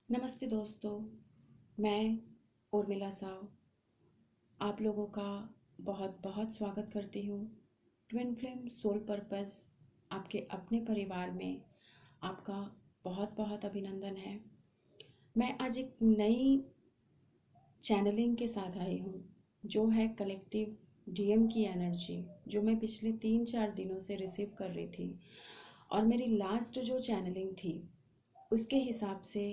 नमस्ते दोस्तों, मैं उर्मिला साव आप लोगों का बहुत बहुत स्वागत करती हूँ। ट्विन फ्लेम सोल पर्पस आपके अपने परिवार में आपका बहुत बहुत अभिनंदन है। मैं आज एक नई चैनलिंग के साथ आई हूँ जो है कलेक्टिव डीएम की एनर्जी, जो मैं पिछले 3-4 दिनों से रिसीव कर रही थी। और मेरी लास्ट जो चैनलिंग थी उसके हिसाब से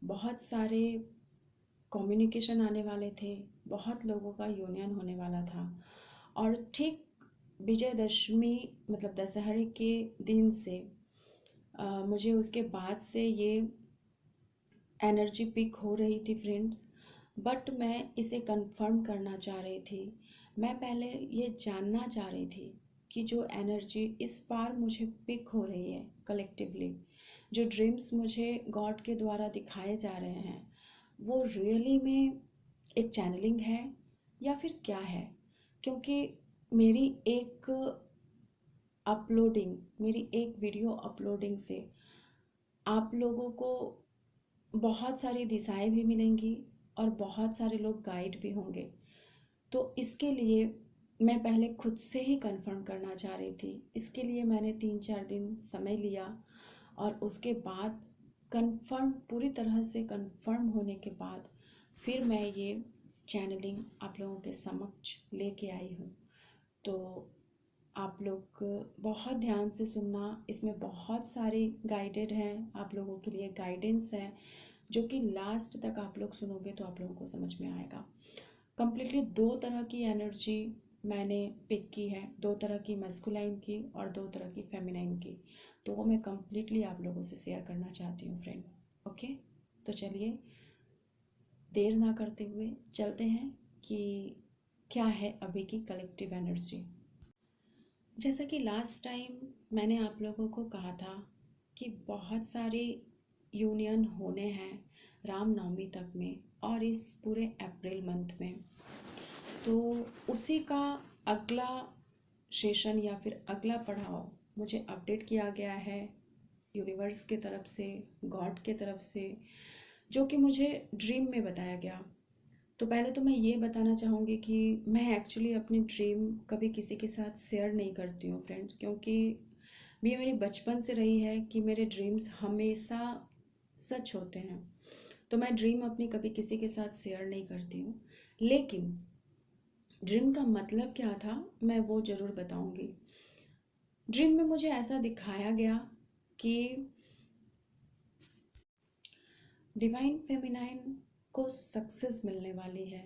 बहुत सारे कम्युनिकेशन आने वाले थे, बहुत लोगों का यूनियन होने वाला था। और ठीक विजयदशमी मतलब दशहरे के दिन से मुझे उसके बाद से ये एनर्जी पिक हो रही थी फ्रेंड्स। बट मैं इसे कंफर्म करना चाह रही थी। मैं पहले ये जानना चाह रही थी कि जो एनर्जी इस बार मुझे पिक हो रही है कलेक्टिवली, जो ड्रीम्स मुझे गॉड के द्वारा दिखाए जा रहे हैं, वो रियली में एक चैनलिंग है या फिर क्या है। क्योंकि मेरी एक मेरी एक वीडियो अपलोडिंग से आप लोगों को बहुत सारी दिशाएं भी मिलेंगी और बहुत सारे लोग गाइड भी होंगे। तो इसके लिए मैं पहले खुद से ही कंफर्म करना चाह रही थी। इसके लिए मैंने 3-4 दिन समय लिया और उसके बाद कंफर्म, पूरी तरह से कंफर्म होने के बाद फिर मैं ये चैनलिंग आप लोगों के समक्ष लेके आई हूँ। तो आप लोग बहुत ध्यान से सुनना, इसमें बहुत सारी गाइडेड हैं, आप लोगों के लिए गाइडेंस है जो कि लास्ट तक आप लोग सुनोगे तो आप लोगों को समझ में आएगा। कंप्लीटली 2 तरह की एनर्जी मैंने पिक की है, 2 तरह की मैस्कुलाइन की और 2 तरह की फेमिनाइन की। तो वो मैं कंप्लीटली आप लोगों से शेयर करना चाहती हूँ फ्रेंड। ओके, तो चलिए देर ना करते हुए चलते हैं कि क्या है अभी की कलेक्टिव एनर्जी। जैसा कि लास्ट टाइम मैंने आप लोगों को कहा था कि बहुत सारे यूनियन होने हैं रामनवमी तक में और इस पूरे अप्रैल मंथ में। तो उसी का अगला सेशन या फिर अगला पड़ाव मुझे अपडेट किया गया है यूनिवर्स के तरफ से, गॉड के तरफ से, जो कि मुझे ड्रीम में बताया गया। तो पहले तो मैं ये बताना चाहूँगी कि मैं एक्चुअली अपनी ड्रीम कभी किसी के साथ शेयर नहीं करती हूँ फ्रेंड्स, क्योंकि ये मेरी बचपन से रही है कि मेरे ड्रीम्स हमेशा सच होते हैं। तो मैं ड्रीम अपनी कभी किसी के साथ शेयर नहीं करती हूँ। लेकिन ड्रीम का मतलब क्या था मैं वो ज़रूर बताऊँगी। ड्रीम में मुझे ऐसा दिखाया गया कि डिवाइन फेमिनाइन को सक्सेस मिलने वाली है,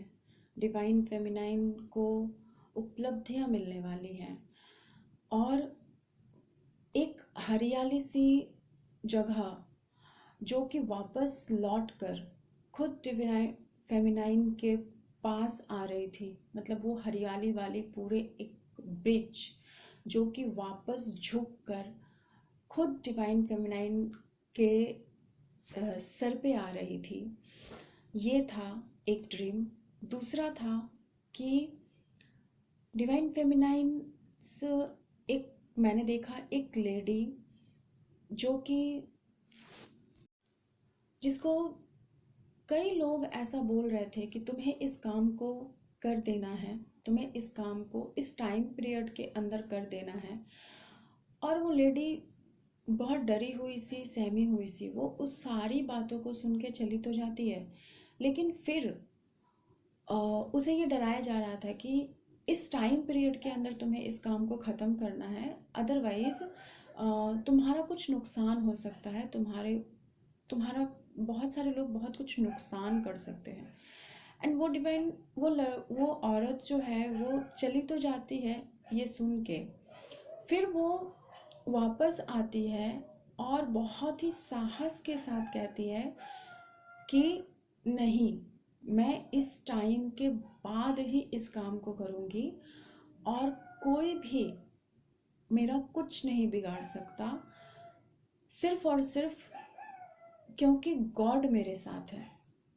डिवाइन फेमिनाइन को उपलब्धियां मिलने वाली हैं। और एक हरियाली सी जगह जो कि वापस लौट कर खुद डिवाइन फेमिनाइन के पास आ रही थी, मतलब वो हरियाली वाली पूरे एक ब्रिज जो कि वापस झुक कर खुद डिवाइन फेमिनाइन के सर पे आ रही थी। ये था एक ड्रीम। दूसरा था कि डिवाइन फेमिनाइन एक मैंने देखा एक लेडी जो कि जिसको कई लोग ऐसा बोल रहे थे कि तुम्हें इस काम को कर देना है, तुम्हें इस काम को इस टाइम पीरियड के अंदर कर देना है। और वो लेडी बहुत डरी हुई सी, सहमी हुई सी, वो उस सारी बातों को सुन के चली तो जाती है, लेकिन फिर उसे ये डराया जा रहा था कि इस टाइम पीरियड के अंदर तुम्हें इस काम को ख़त्म करना है, अदरवाइज तुम्हारा कुछ नुकसान हो सकता है, तुम्हारा बहुत सारे लोग बहुत कुछ नुकसान कर सकते हैं। एंड वो डिवाइन वो औरत जो है वो चली तो जाती है ये सुन के। फिर वो वापस आती है और बहुत ही साहस के साथ कहती है कि नहीं, मैं इस टाइम के बाद ही इस काम को करूँगी और कोई भी मेरा कुछ नहीं बिगाड़ सकता, सिर्फ और सिर्फ क्योंकि गॉड मेरे साथ है।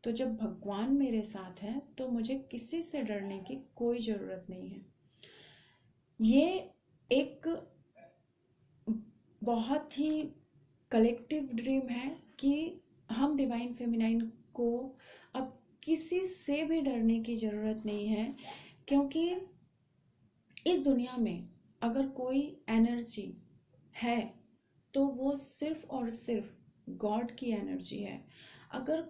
तो जब भगवान मेरे साथ है तो मुझे किसी से डरने की कोई ज़रूरत नहीं है। ये एक बहुत ही कलेक्टिव ड्रीम है कि हम डिवाइन फेमिनाइन को अब किसी से भी डरने की ज़रूरत नहीं है, क्योंकि इस दुनिया में अगर कोई एनर्जी है तो वो सिर्फ और सिर्फ गॉड की एनर्जी है। अगर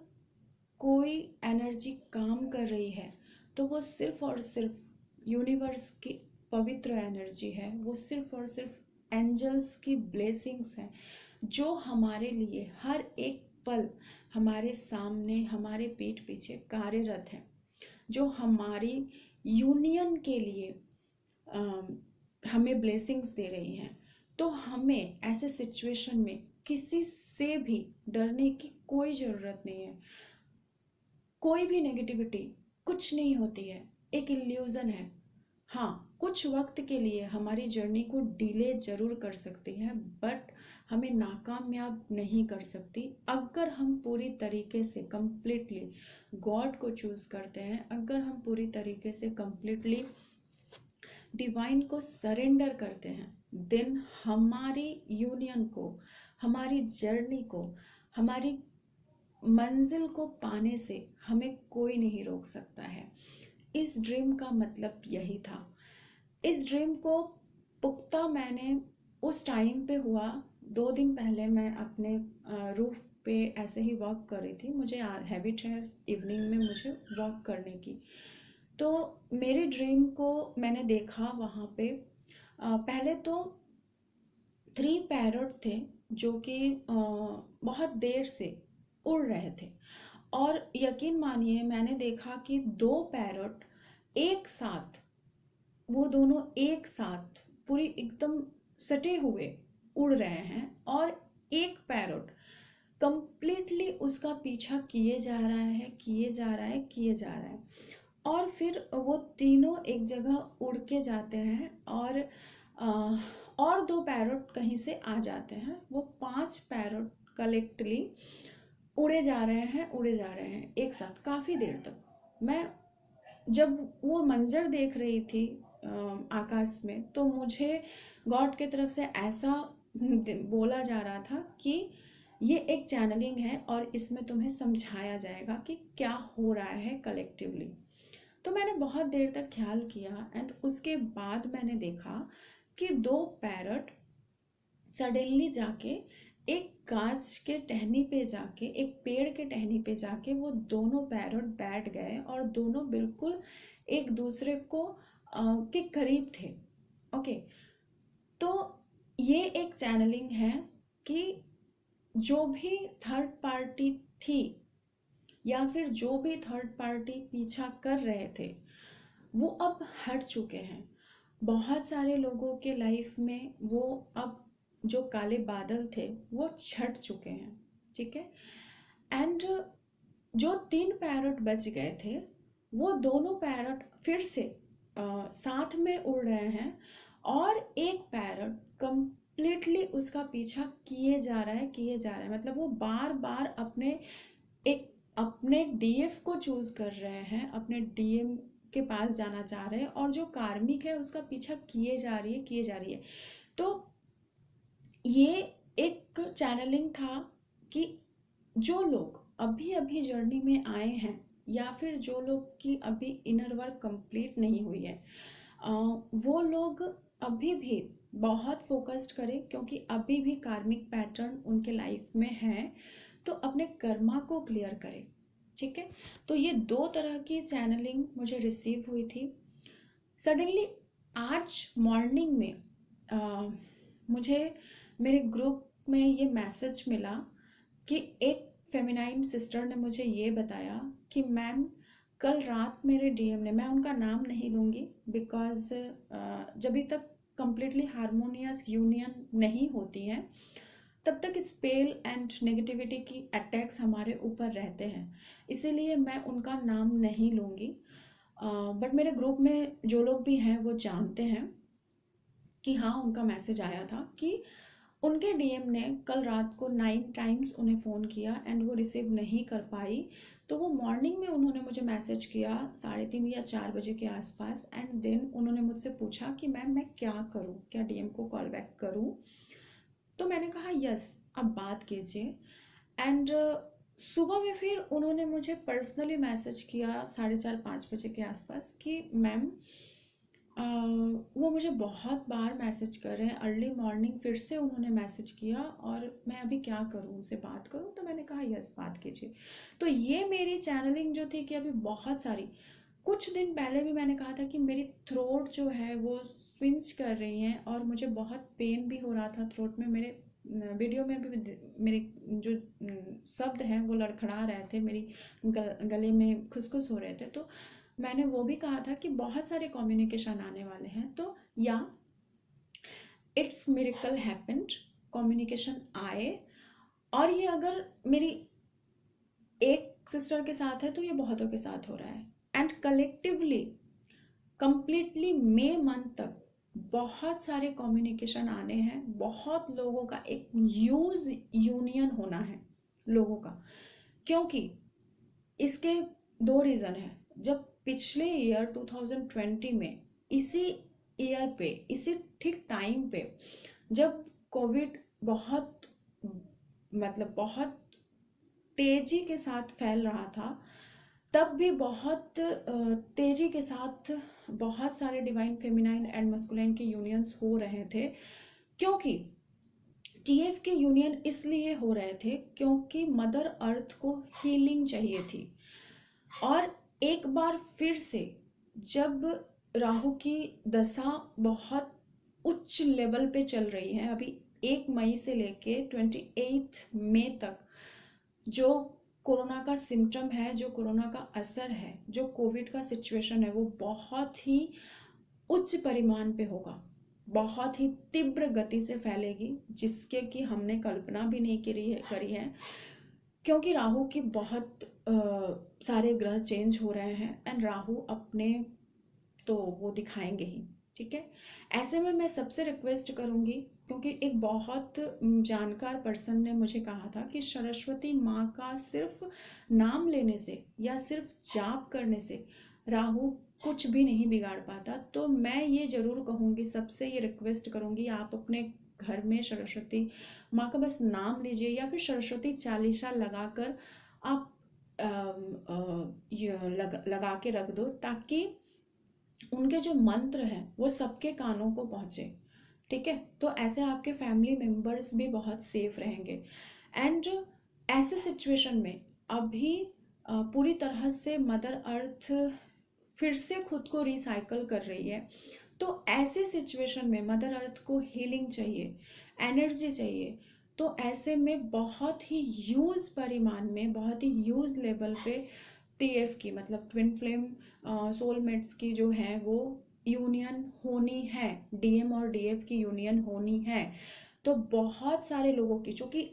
कोई एनर्जी काम कर रही है तो वो सिर्फ और सिर्फ यूनिवर्स की पवित्र एनर्जी है, वो सिर्फ और सिर्फ एंजल्स की ब्लेसिंग्स हैं जो हमारे लिए हर एक पल हमारे सामने हमारे पीठ पीछे कार्यरत है, जो हमारी यूनियन के लिए हमें ब्लेसिंग्स दे रही हैं। तो हमें ऐसे सिचुएशन में किसी से भी डरने की कोई ज़रूरत नहीं है। कोई भी नेगेटिविटी कुछ नहीं होती है, एक इल्यूज़न है। हाँ, कुछ वक्त के लिए हमारी जर्नी को डिले ज़रूर कर सकती है, बट हमें नाकामयाब नहीं कर सकती अगर हम पूरी तरीके से कंप्लीटली गॉड को चूज़ करते हैं, अगर हम पूरी तरीके से कंप्लीटली डिवाइन को सरेंडर करते हैं। देन हमारी यूनियन को, हमारी जर्नी को, हमारी मंजिल को पाने से हमें कोई नहीं रोक सकता है। इस ड्रीम का मतलब यही था। इस ड्रीम को पुख्ता मैंने उस टाइम पे हुआ। 2 दिन पहले मैं अपने रूफ पे ऐसे ही वॉक कर रही थी, मुझे हैबिट है इवनिंग में मुझे वॉक करने की। तो मेरे ड्रीम को मैंने देखा वहाँ पे। पहले तो 3 पैरट थे जो कि बहुत देर से उड़ रहे थे, और यकीन मानिए मैंने देखा कि 2 पैरट एक साथ, वो दोनों एक साथ पूरी एकदम सटे हुए उड़ रहे हैं, और एक पैरट कंप्लीटली उसका पीछा किए जा रहा है, किए जा रहा है, किए जा रहा है। और फिर वो तीनों एक जगह उड़ के जाते हैं, और 2 पैरट कहीं से आ जाते हैं। वो 5 पैरट कलेक्टली उड़े जा रहे हैं, उड़े जा रहे हैं एक साथ काफ़ी देर तक। मैं जब वो मंजर देख रही थी आकाश में, तो मुझे गॉड की तरफ से ऐसा बोला जा रहा था कि ये एक चैनलिंग है और इसमें तुम्हें समझाया जाएगा कि क्या हो रहा है कलेक्टिवली। तो मैंने बहुत देर तक ख्याल किया, एंड उसके बाद मैंने देखा कि 2 पैरट सडनली जाके एक गाछ के टहनी पे जाके, एक पेड़ के टहनी पे जाके वो दोनों पैरट बैठ गए, और दोनों बिल्कुल एक दूसरे को के करीब थे। ओके, तो ये एक चैनलिंग है कि जो भी थर्ड पार्टी थी या फिर जो भी थर्ड पार्टी पीछा कर रहे थे वो अब हट चुके हैं। बहुत सारे लोगों के लाइफ में वो अब जो काले बादल थे वो छट चुके हैं, ठीक है। एंड जो 3 पैरट बच गए थे, वो दोनों पैरट फिर से साथ में उड़ रहे हैं, और एक पैरट कंप्लीटली उसका पीछा किए जा रहा है, किए जा रहा है। मतलब वो बार बार अपने डीएफ को चूज कर रहे हैं, अपने डीएम के पास जाना चाह रहे हैं, और जो कार्मिक है उसका पीछा किए जा रही है, किए जा रही है। तो ये एक चैनलिंग था कि जो लोग अभी अभी जर्नी में आए हैं, या फिर जो लोग की अभी इनर वर्क कंप्लीट नहीं हुई है, वो लोग अभी भी बहुत फोकस्ड करें, क्योंकि अभी भी कार्मिक पैटर्न उनके लाइफ में है। तो अपने कर्मा को क्लियर करें, ठीक है। तो ये 2 तरह की चैनलिंग मुझे रिसीव हुई थी। सडनली आज मॉर्निंग में मुझे मेरे ग्रुप में ये मैसेज मिला कि एक फेमिनाइन सिस्टर ने मुझे ये बताया कि मैम कल रात मेरे डीएम ने, मैं उनका नाम नहीं लूँगी बिकॉज जब तक कंप्लीटली हारमोनियस यूनियन नहीं होती है तब तक स्पेल एंड नेगेटिविटी की अटैक्स हमारे ऊपर रहते हैं, इसीलिए मैं उनका नाम नहीं लूँगी। बट मेरे ग्रुप में जो लोग भी हैं वो जानते हैं कि हाँ, उनका मैसेज आया था कि उनके डीएम ने कल रात को 9 टाइम्स उन्हें फ़ोन किया एंड वो रिसीव नहीं कर पाई। तो वो मॉर्निंग में उन्होंने मुझे मैसेज किया 3:30 या 4 बजे के आसपास, एंड देन उन्होंने मुझसे पूछा कि मैम मैं क्या करूँ, क्या डीएम को कॉल बैक करूँ। तो मैंने कहा यस, आप बात कीजिए। एंड सुबह में फिर उन्होंने मुझे पर्सनली मैसेज किया 4:30-5 बजे के आसपास कि मैम, वो मुझे बहुत बार मैसेज कर रहे हैं, अर्ली मॉर्निंग फिर से उन्होंने मैसेज किया और मैं अभी क्या करूँ, उनसे बात करूँ? तो मैंने कहा यस, बात कीजिए। तो ये मेरी चैनलिंग जो थी कि अभी बहुत सारी, कुछ दिन पहले भी मैंने कहा था कि मेरी थ्रोट जो है वो स्विंच कर रही हैं और मुझे बहुत पेन भी हो रहा था थ्रोट में। मेरे वीडियो में भी मेरे जो शब्द हैं वो लड़खड़ा रहे थे, मेरी गले में खुसखुस हो रहे थे। तो मैंने वो भी कहा था कि बहुत सारे कम्युनिकेशन आने वाले हैं, तो या इट्स मिरेकल हैपेंड, कम्युनिकेशन आए। और ये अगर मेरी एक सिस्टर के साथ है तो ये बहुतों के साथ हो रहा है। एंड कलेक्टिवली कंप्लीटली मई मंथ तक बहुत सारे कम्युनिकेशन आने हैं, बहुत लोगों का एक ह्यूज यूनियन होना है लोगों का। क्योंकि इसके दो रीज़न है। जब पिछले ईयर 2020 में इसी ईयर पे, इसी ठीक टाइम पे, जब कोविड बहुत, मतलब बहुत तेजी के साथ फैल रहा था, तब भी बहुत तेजी के साथ बहुत सारे डिवाइन फेमिनाइन एंड मस्कुलाइन के यूनियंस हो रहे थे। क्योंकि टीएफ के यूनियन इसलिए हो रहे थे क्योंकि मदर अर्थ को हीलिंग चाहिए थी। और एक बार फिर से जब राहु की दशा बहुत उच्च लेवल पे चल रही है, अभी 1 मई से लेके 28 मई तक, जो कोरोना का सिम्टम है, जो कोरोना का असर है, जो कोविड का सिचुएशन है, वो बहुत ही उच्च परिमाण पे होगा, बहुत ही तीव्र गति से फैलेगी, जिसके कि हमने कल्पना भी नहीं करी है। क्योंकि राहु की बहुत सारे ग्रह चेंज हो रहे हैं एंड राहु अपने तो वो दिखाएंगे ही, ठीक है। ऐसे में मैं सबसे रिक्वेस्ट करूंगी, क्योंकि एक बहुत जानकार पर्सन ने मुझे कहा था कि सरस्वती माँ का सिर्फ नाम लेने से या सिर्फ जाप करने से राहु कुछ भी नहीं बिगाड़ पाता। तो मैं ये जरूर कहूँगी, सबसे ये रिक्वेस्ट करूँगी, आप अपने घर में सरस्वती माँ का बस नाम लीजिए या फिर सरस्वती चालीसा लगाकर आप लगा के रख दो, ताकि उनके जो मंत्र हैं वो सबके कानों को पहुंचे, ठीक है। तो ऐसे आपके फैमिली मेंबर्स भी बहुत सेफ रहेंगे। एंड ऐसे सिचुएशन में अभी पूरी तरह से मदर अर्थ फिर से खुद को रिसाइकल कर रही है। तो ऐसे सिचुएशन में मदर अर्थ को हीलिंग चाहिए, एनर्जी चाहिए। तो ऐसे में बहुत ही ह्यूज परिमाण में, बहुत ही ह्यूज लेवल पे टीएफ की, मतलब ट्विन फ्लेम सोलमेट्स की जो है वो यूनियन होनी है, डीएम और डीएफ की यूनियन होनी है। तो बहुत सारे लोगों की, चूंकि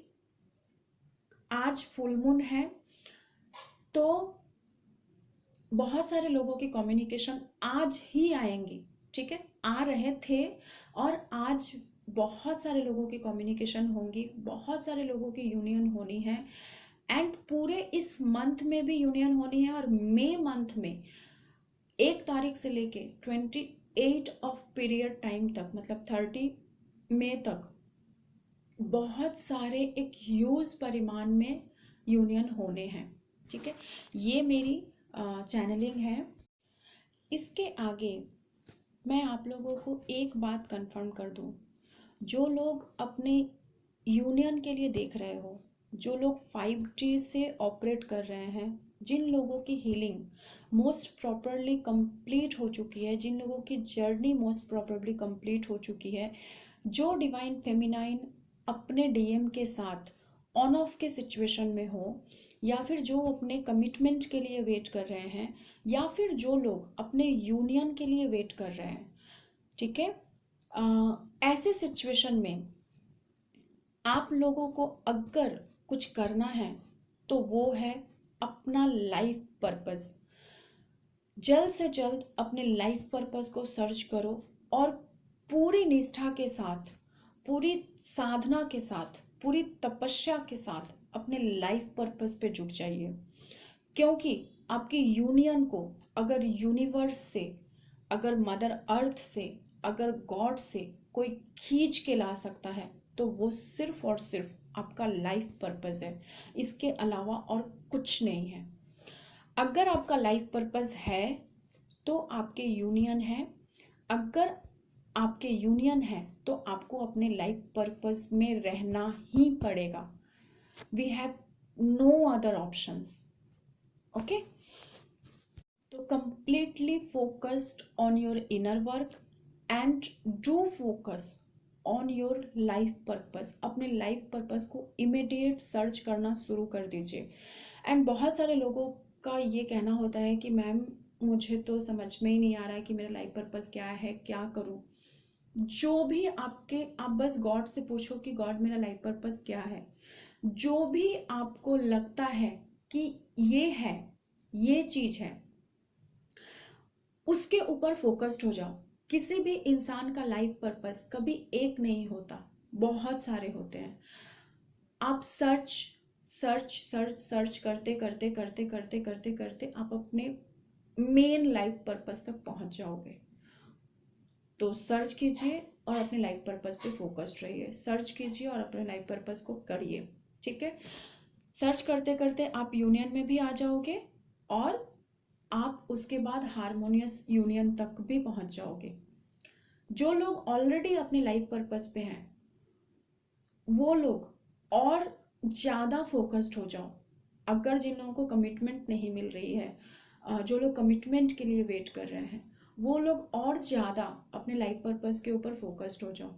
आज फुल मून है, तो बहुत सारे लोगों की कम्युनिकेशन आज ही आएंगी, ठीक है, आ रहे थे। और आज बहुत सारे लोगों की कम्युनिकेशन होंगी, बहुत सारे लोगों की यूनियन होनी है। एंड पूरे इस मंथ में भी यूनियन होनी है। और मई मंथ में 1 तारीख से लेके 28 ऑफ पीरियड टाइम तक, मतलब 30 मई तक, बहुत सारे एक ह्यूज परिमाण में यूनियन होने हैं, ठीक है। ये मेरी चैनलिंग है। इसके आगे मैं आप लोगों को एक बात कंफर्म कर दूं, जो लोग अपने यूनियन के लिए देख रहे हो, जो लोग 5G से ऑपरेट कर रहे हैं, जिन लोगों की हीलिंग मोस्ट प्रॉपरली कंप्लीट हो चुकी है, जिन लोगों की जर्नी मोस्ट प्रॉपरली कंप्लीट हो चुकी है, जो डिवाइन फेमिनाइन अपने डीएम के साथ ऑन ऑफ के सिचुएशन में हो, या फिर जो अपने कमिटमेंट के लिए वेट कर रहे हैं, या फिर जो लोग अपने यूनियन के लिए वेट कर रहे हैं, ठीक है। ऐसे सिचुएशन में आप लोगों को अगर कुछ करना है तो वो है अपना लाइफ पर्पस। जल्द से जल्द अपने लाइफ पर्पस को सर्च करो और पूरी निष्ठा के साथ, पूरी साधना के साथ, पूरी तपस्या के साथ अपने लाइफ पर्पस पे जुट जाइए। क्योंकि आपकी यूनियन को अगर यूनिवर्स से, अगर मदर अर्थ से, अगर गॉड से कोई खींच के ला सकता है, तो वो सिर्फ और सिर्फ आपका लाइफ पर्पस है, इसके अलावा और कुछ नहीं है। अगर आपका लाइफ पर्पस है तो आपके यूनियन है, अगर आपके यूनियन है तो आपको अपने लाइफ पर्पस में रहना ही पड़ेगा। We have no other options. Okay, तो completely focused on your inner work and do focus on your life purpose. अपने लाइफ पर्पस को इमीडिएट सर्च करना शुरू कर दीजिए। एंड बहुत सारे लोगों का ये कहना होता है कि मैम मुझे तो समझ में ही नहीं आ रहा है कि मेरा लाइफ पर्पस क्या है, क्या करूं। जो भी आप बस गॉड से पूछो कि गॉड मेरा लाइफ पर्पस क्या है। जो भी आपको लगता है कि ये है, ये चीज है, उसके ऊपर फोकस्ड हो जाओ। किसी भी इंसान का लाइफ पर्पस कभी एक नहीं होता, बहुत सारे होते हैं। आप सर्च सर्च सर्च सर्च करते करते करते करते करते करते आप अपने मेन लाइफ पर्पस तक पहुंच जाओगे। तो सर्च कीजिए और अपने लाइफ पर्पस पे फोकस्ड रहिए, सर्च कीजिए और अपने लाइफ पर्पस को करिए। ठीक है, सर्च करते करते आप यूनियन में भी आ जाओगे और आप उसके बाद हारमोनियस यूनियन तक भी पहुंच जाओगे। जो लोग ऑलरेडी अपने लाइफ पर्पस पे हैं वो लोग और ज़्यादा फोकस्ड हो जाओ। अगर जिन लोगों को कमिटमेंट नहीं मिल रही है, जो लोग कमिटमेंट के लिए वेट कर रहे हैं, वो लोग और ज़्यादा अपने लाइफ पर्पस के ऊपर फोकस्ड हो जाओ।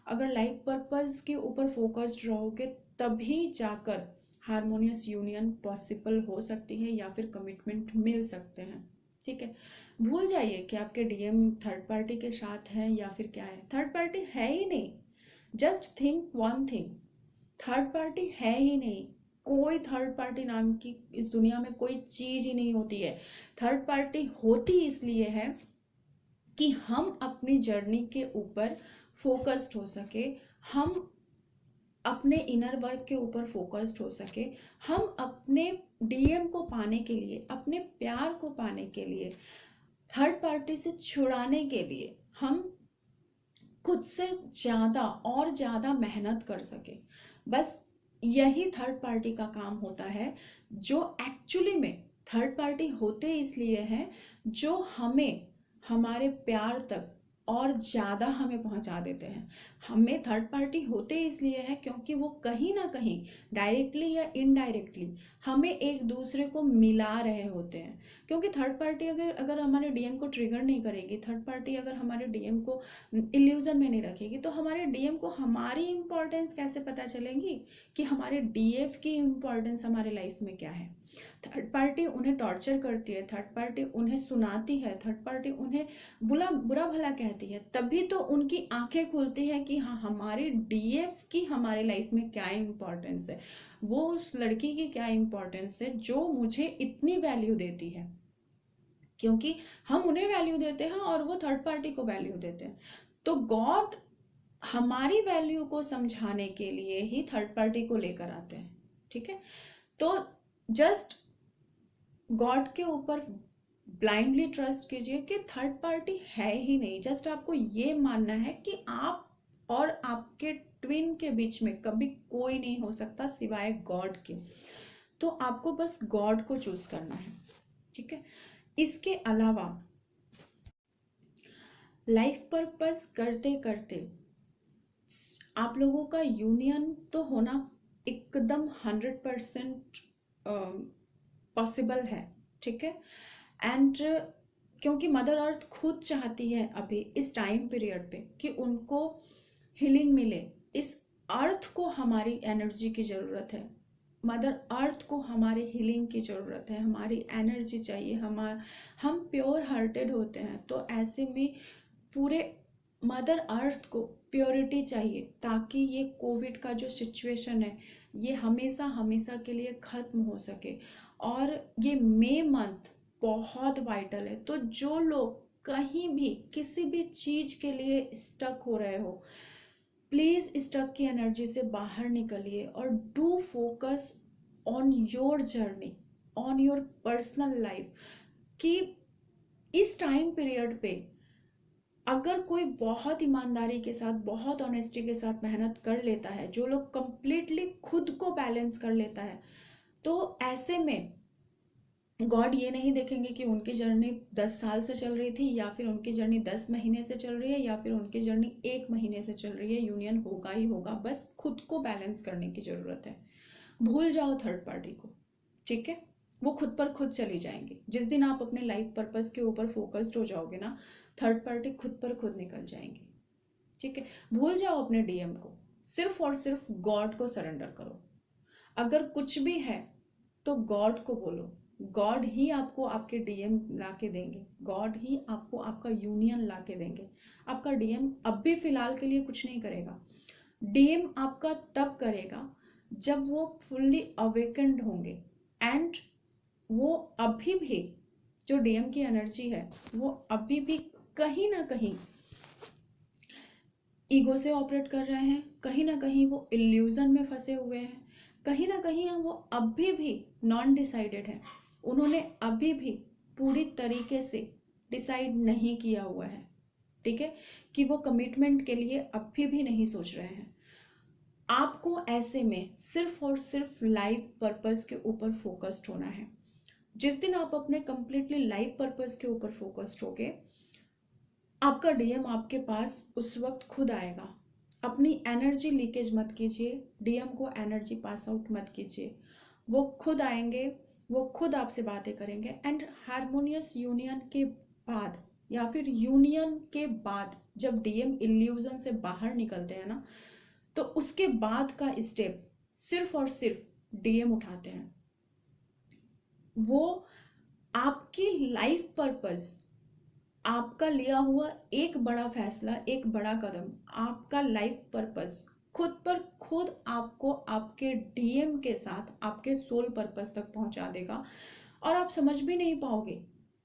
अगर लाइफ पर्पस के ऊपर फोकस्ड रहोगे तभी जाकर हारमोनियस यूनियन पॉसिबल हो सकती है या फिर कमिटमेंट मिल सकते हैं। ठीक है, भूल जाइए कि आपके डीएम थर्ड पार्टी के साथ हैं या फिर क्या है। थर्ड पार्टी है ही नहीं। Just think one thing, third party है ही नहीं। कोई थर्ड पार्टी नाम की इस दुनिया में कोई चीज ही नहीं होती है। थर्ड पार्टी होती इसलिए है कि हम अपनी जर्नी के ऊपर फोकस्ड हो सके, हम अपने इनर वर्क के ऊपर फोकस्ड हो सके, हम अपने डीएम को पाने के लिए, अपने प्यार को पाने के लिए, थर्ड पार्टी से छुड़ाने के लिए हम खुद से ज्यादा और ज्यादा मेहनत कर सके। बस यही थर्ड पार्टी का काम होता है, जो एक्चुअली में थर्ड पार्टी होते इसलिए हैं जो हमें हमारे प्यार तक और ज़्यादा हमें पहुंचा देते हैं। हमें थर्ड पार्टी होते इसलिए है क्योंकि वो कहीं ना कहीं डायरेक्टली या इनडायरेक्टली हमें एक दूसरे को मिला रहे होते हैं। क्योंकि थर्ड पार्टी अगर अगर हमारे डीएम को ट्रिगर नहीं करेगी, थर्ड पार्टी अगर हमारे डीएम को इल्यूजन में नहीं रखेगी, तो हमारे डीएम को हमारी इंपॉर्टेंस कैसे पता चलेगी कि हमारे डीएफ की इंपॉर्टेंस हमारे लाइफ में क्या है। थर्ड पार्टी उन्हें टॉर्चर करती है, थर्ड पार्टी उन्हें सुनाती है, थर्ड पार्टी उन्हें बुरा बुरा भला कहती है, तभी तो उनकी आंखें खुलती है कि हाँ हमारे डीएफ की हमारे लाइफ में क्या इंपॉर्टेंस है, वो उस लड़की की क्या इंपॉर्टेंस है जो मुझे इतनी वैल्यू देती है। क्योंकि हम उन्हें वैल्यू देते हैं और वो थर्ड पार्टी को वैल्यू देते हैं। तो गॉड हमारी वैल्यू को समझाने के लिए ही थर्ड पार्टी को लेकर आते हैं। ठीक है, तो जस्ट गॉड के ऊपर ब्लाइंडली ट्रस्ट कीजिए कि थर्ड पार्टी है ही नहीं। जस्ट आपको ये मानना है कि आप और आपके ट्विन के बीच में कभी कोई नहीं हो सकता सिवाय गॉड के। तो आपको बस गॉड को चूज करना है। ठीक है, इसके अलावा लाइफ पर्पस करते करते आप लोगों का यूनियन तो होना एकदम 100% पॉसिबल है। ठीक है, एंड क्योंकि मदर अर्थ खुद चाहती है अभी इस टाइम पीरियड पे कि उनको हीलिंग मिले। इस अर्थ को हमारी एनर्जी की ज़रूरत है, मदर अर्थ को हमारे हीलिंग की ज़रूरत है, हमारी एनर्जी चाहिए। हम प्योर हार्टेड होते हैं, तो ऐसे में पूरे मदर अर्थ को प्योरिटी चाहिए ताकि ये कोविड का जो सिचुएशन है ये हमेशा हमेशा के लिए ख़त्म हो सके। और ये मई मंथ बहुत वाइटल है। तो जो लोग कहीं भी किसी भी चीज़ के लिए स्टक हो रहे हो, प्लीज़ स्टक की एनर्जी से बाहर निकलिए और do focus on your journey, on your personal life. कि इस टाइम पीरियड पे अगर कोई बहुत ईमानदारी के साथ, बहुत ऑनेस्टी के साथ मेहनत कर लेता है, जो लोग कंप्लीटली खुद को बैलेंस कर लेता है, तो ऐसे में गॉड ये नहीं देखेंगे कि उनकी जर्नी 10 साल से चल रही थी, या फिर उनकी जर्नी 10 महीने से चल रही है, या फिर उनकी जर्नी 1 महीने से चल रही है। यूनियन होगा ही होगा, बस खुद को बैलेंस करने की ज़रूरत है। भूल जाओ थर्ड पार्टी को, ठीक है? वो खुद पर खुद चली जाएंगी। जिस दिन आप अपने लाइफ पर्पस के ऊपर फोकस्ड हो जाओगे ना, थर्ड पार्टी खुद पर खुद निकल जाएंगी, ठीक है? भूल जाओ अपने डीएम को, सिर्फ और सिर्फ गॉड को सरेंडर करो। अगर कुछ भी है तो गॉड को बोलो, गॉड ही आपको आपके डीएम ला के देंगे, गॉड ही आपको आपका यूनियन ला के देंगे। आपका डीएम अब भी फिलहाल के लिए कुछ नहीं करेगा। डीएम आपका तब करेगा जब वो फुल्ली अवेकेंड होंगे, एंड वो अभी भी, जो डीएम की एनर्जी है, वो अभी भी कहीं ना कहीं ईगो से ऑपरेट कर रहे हैं, कहीं ना कहीं वो इल्यूजन में फंसे हुए हैं, कहीं ना कहीं वो अभी भी नॉन डिसाइडेड है। उन्होंने अभी भी पूरी तरीके से डिसाइड नहीं किया हुआ है, ठीक है, कि वो कमिटमेंट के लिए अभी भी नहीं सोच रहे हैं। आपको ऐसे में सिर्फ और सिर्फ लाइफ पर्पस के ऊपर फोकस्ड होना है। जिस दिन आप अपने कंप्लीटली लाइफ पर्पस के ऊपर फोकस्ड होगे, आपका डीएम आपके पास उस वक्त खुद आएगा। अपनी एनर्जी लीकेज मत कीजिए, डीएम को एनर्जी पास आउट मत कीजिए। वो खुद आएंगे, वो खुद आपसे बातें करेंगे, एंड हारमोनियस यूनियन के बाद, या फिर यूनियन के बाद जब डीएम इल्यूजन से बाहर निकलते हैं ना, तो उसके बाद का स्टेप सिर्फ और सिर्फ डीएम उठाते हैं। वो आपकी लाइफ पर्पस, आपका लिया हुआ एक बड़ा फैसला, एक बड़ा कदम, आपका लाइफ पर्पस खुद पर खुद आपको आपके डीएम के साथ आपके सोल पर्पस तक पहुंचा देगा। और आप समझ भी नहीं पाओगे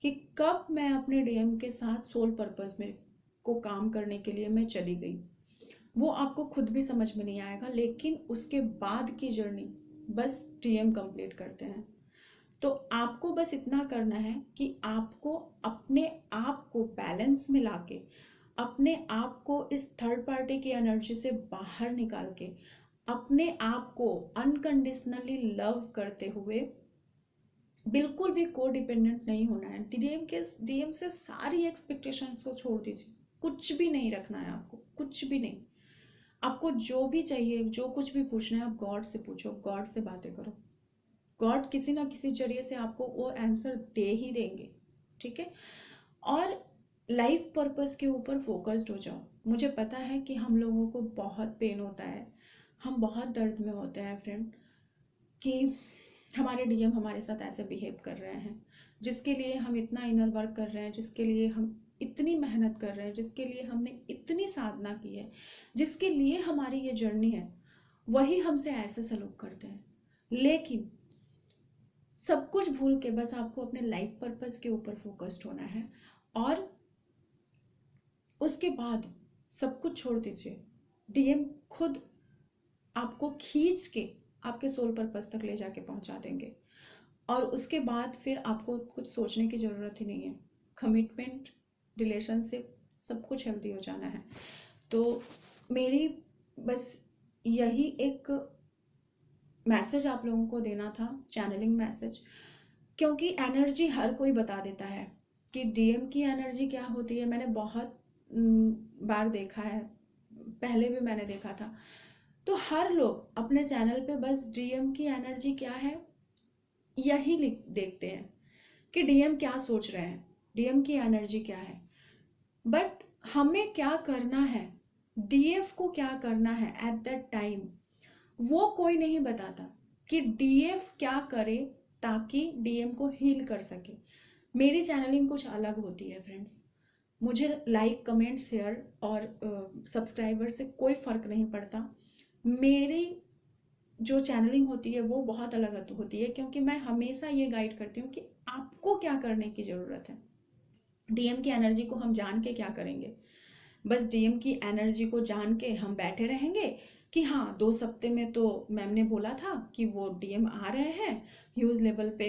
कि कब मैं अपने डीएम के साथ सोल पर्पस में को काम करने के लिए मैं चली गई। वो आपको खुद भी समझ में नहीं आएगा, लेकिन उसके बाद की जर्नी बस डीएम कंप्लीट करते हैं। तो आपको बस इतना करना है कि आपको अपने आप को बैलेंस में लाके, अपने आप को इस थर्ड पार्टी की एनर्जी से बाहर निकाल के, अपने आप को अनकंडीशनली लव करते हुए, बिल्कुल भी को डिपेंडेंट नहीं होना है। डीएम से सारी एक्सपेक्टेशंस को छोड़ दीजिए, कुछ भी नहीं रखना है आपको, कुछ भी नहीं। आपको जो भी चाहिए, जो कुछ भी पूछना है, आप गॉड से पूछो, गॉड से बातें करो। गॉड किसी ना किसी जरिए से आपको वो आंसर दे ही देंगे, ठीक है? और लाइफ पर्पस के ऊपर फोकस्ड हो जाओ। मुझे पता है कि हम लोगों को बहुत पेन होता है, हम बहुत दर्द में होते हैं फ्रेंड, कि हमारे डीएम हमारे साथ ऐसे बिहेव कर रहे हैं, जिसके लिए हम इतना इनर वर्क कर रहे हैं, जिसके लिए हम इतनी मेहनत कर रहे हैं, जिसके लिए हमने इतनी साधना की है, जिसके लिए हमारी ये जर्नी है, वही हमसे ऐसे सलूक करते हैं। लेकिन सब कुछ भूल के बस आपको अपने लाइफ पर्पस के ऊपर फोकस्ड होना है, और उसके बाद सब कुछ छोड़ दीजिए। डीएम खुद आपको खींच के आपके सोल पर्पस तक ले जाके पहुंचा देंगे, और उसके बाद फिर आपको कुछ सोचने की ज़रूरत ही नहीं है। कमिटमेंट, रिलेशनशिप, सब कुछ हेल्दी हो जाना है। तो मेरी बस यही एक मैसेज आप लोगों को देना था, चैनलिंग मैसेज, क्योंकि एनर्जी हर कोई बता देता है कि डीएम की एनर्जी क्या होती है। मैंने बहुत बार देखा है, पहले भी मैंने देखा था। तो हर लोग अपने चैनल पे बस डीएम की एनर्जी क्या है यही देखते हैं, कि डीएम क्या सोच रहे हैं, डीएम की एनर्जी क्या है। बट हमें क्या करना है, डीएफ को क्या करना है एट दैट टाइम, वो कोई नहीं बताता कि डीएफ क्या करे ताकि डीएम को हील कर सके। मेरी चैनलिंग कुछ अलग होती है फ्रेंड्स। मुझे लाइक, कमेंट, शेयर और सब्सक्राइबर से कोई फ़र्क नहीं पड़ता। मेरी जो चैनलिंग होती है वो बहुत अलग होती है, क्योंकि मैं हमेशा ये गाइड करती हूँ कि आपको क्या करने की ज़रूरत है। डीएम की एनर्जी को हम जान के क्या करेंगे? बस डीएम की एनर्जी को जान के हम बैठे रहेंगे कि हाँ 2 हफ्ते में तो मैम ने बोला था कि वो डीएम आ रहे हैं, ह्यूज लेवल पे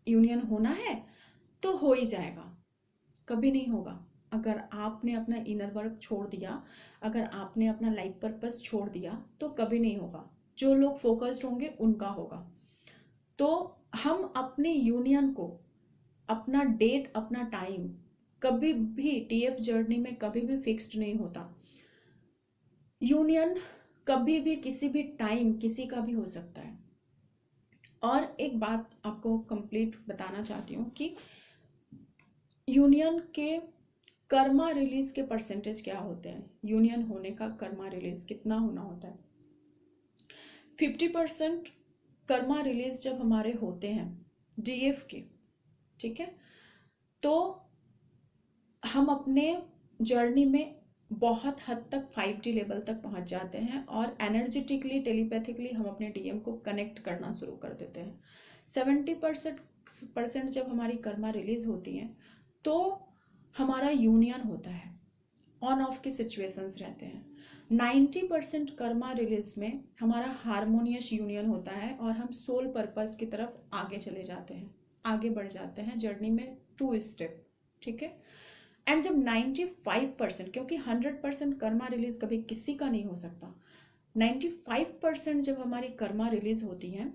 यूनियन होना है, तो हो ही जाएगा। कभी नहीं होगा। अगर आपने अपना इनर वर्क छोड़ दिया, अगर आपने अपना लाइफ पर्पस छोड़ दिया तो कभी नहीं होगा। जो लोग फोकस्ड होंगे उनका होगा। तो हम अपनी यूनियन को, अपना डेट, अपना टाइम कभी भी टीएफ जर्नी में कभी भी फिक्स्ड नहीं होता। यूनियन कभी भी किसी भी टाइम किसी का भी हो सकता है। और एक बात आपको कंप्लीट बताना चाहती हूँ कि यूनियन के कर्मा रिलीज के परसेंटेज क्या होते हैं। यूनियन होने का कर्मा रिलीज कितना होना होता है? 50% कर्मा रिलीज जब हमारे होते हैं डीएफ के, ठीक है, तो हम अपने जर्नी में बहुत हद तक 5D लेवल तक पहुंच जाते हैं और एनर्जेटिकली, टेलीपैथिकली हम अपने डीएम को कनेक्ट करना शुरू कर देते हैं। 70% जब हमारी कर्मा रिलीज होती है तो हमारा यूनियन होता है, ऑन ऑफ की सिचुएशंस रहते हैं। 90% कर्मा रिलीज में हमारा हारमोनियस यूनियन होता है और हम सोल पर्पस की तरफ आगे चले जाते हैं, आगे बढ़ जाते हैं जर्नी में 2 स्टेप, ठीक है। एंड जब 95%, क्योंकि 100% कर्मा रिलीज कभी किसी का नहीं हो सकता, 95% जब हमारी कर्मा रिलीज होती है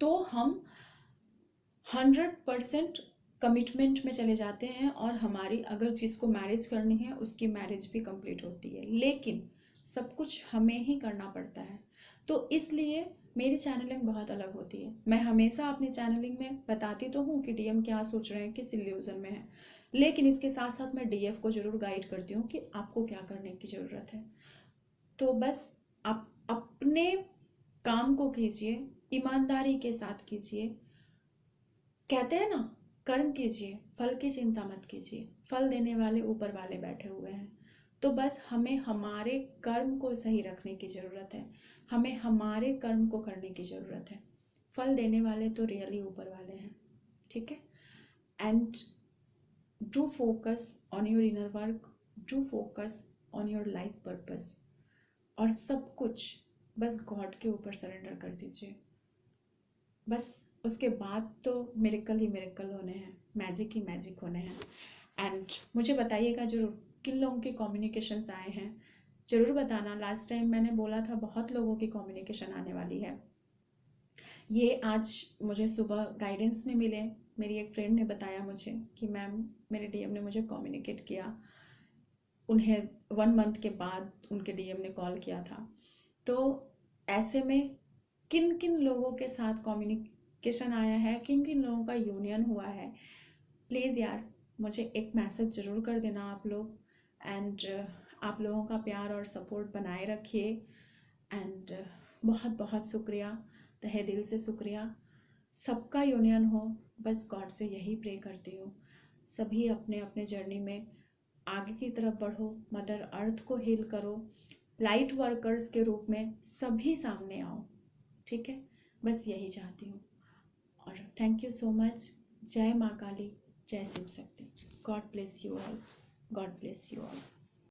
तो हम 100% कमिटमेंट में चले जाते हैं और हमारी अगर जिसको मैरिज करनी है उसकी मैरिज भी कंप्लीट होती है। लेकिन सब कुछ हमें ही करना पड़ता है। तो इसलिए मेरी चैनलिंग बहुत अलग होती है। मैं हमेशा अपनी चैनलिंग में बताती तो हूँ कि डीएम क्या सोच रहे हैं, किस इल्यूजन में है, लेकिन इसके साथ साथ मैं डीएफ को जरूर गाइड करती हूँ कि आपको क्या करने की ज़रूरत है। तो बस आप अपने काम को कीजिए, ईमानदारी के साथ कीजिए। कहते हैं ना, कर्म कीजिए, फल की चिंता मत कीजिए, फल देने वाले ऊपर वाले बैठे हुए हैं। तो बस हमें हमारे कर्म को सही रखने की ज़रूरत है, हमें हमारे कर्म को करने की ज़रूरत है। फल देने वाले तो रियली ऊपर वाले हैं, ठीक है। And do focus on your inner work, do focus on your life purpose, और सब कुछ बस गॉड के ऊपर सरेंडर कर दीजिए। बस उसके बाद तो मिरेकल ही मिरेकल होने हैं, मैजिक ही मैजिक होने हैं। एंड मुझे बताइएगा जरूर किन लोगों के कम्युनिकेशंस आए हैं, ज़रूर बताना। लास्ट टाइम मैंने बोला था बहुत लोगों की कम्युनिकेशन आने वाली है। ये आज मुझे सुबह गाइडेंस में मिले, मेरी एक फ्रेंड ने बताया मुझे कि मैम मेरे डीएम ने मुझे कम्युनिकेट किया, उन्हें 1 मंथ के बाद उनके डीएम ने कॉल किया था। तो ऐसे में किन किन लोगों के साथ कम्युनिकेशन आया है, किन किन लोगों का यूनियन हुआ है, प्लीज़ यार मुझे एक मैसेज ज़रूर कर देना आप लोग। एंड आप लोगों का प्यार और सपोर्ट बनाए रखिए। एंड बहुत बहुत शुक्रिया, तहे दिल से शुक्रिया। सबका यूनियन हो, बस गॉड से यही प्रे करती हूँ। सभी अपने अपने जर्नी में आगे की तरफ बढ़ो, मदर अर्थ को हील करो, लाइट वर्कर्स के रूप में सभी सामने आओ, ठीक है। बस यही चाहती हूँ। और थैंक यू सो मच। जय माँ काली, जय Shiv Shakti. God bless you all, God bless you all.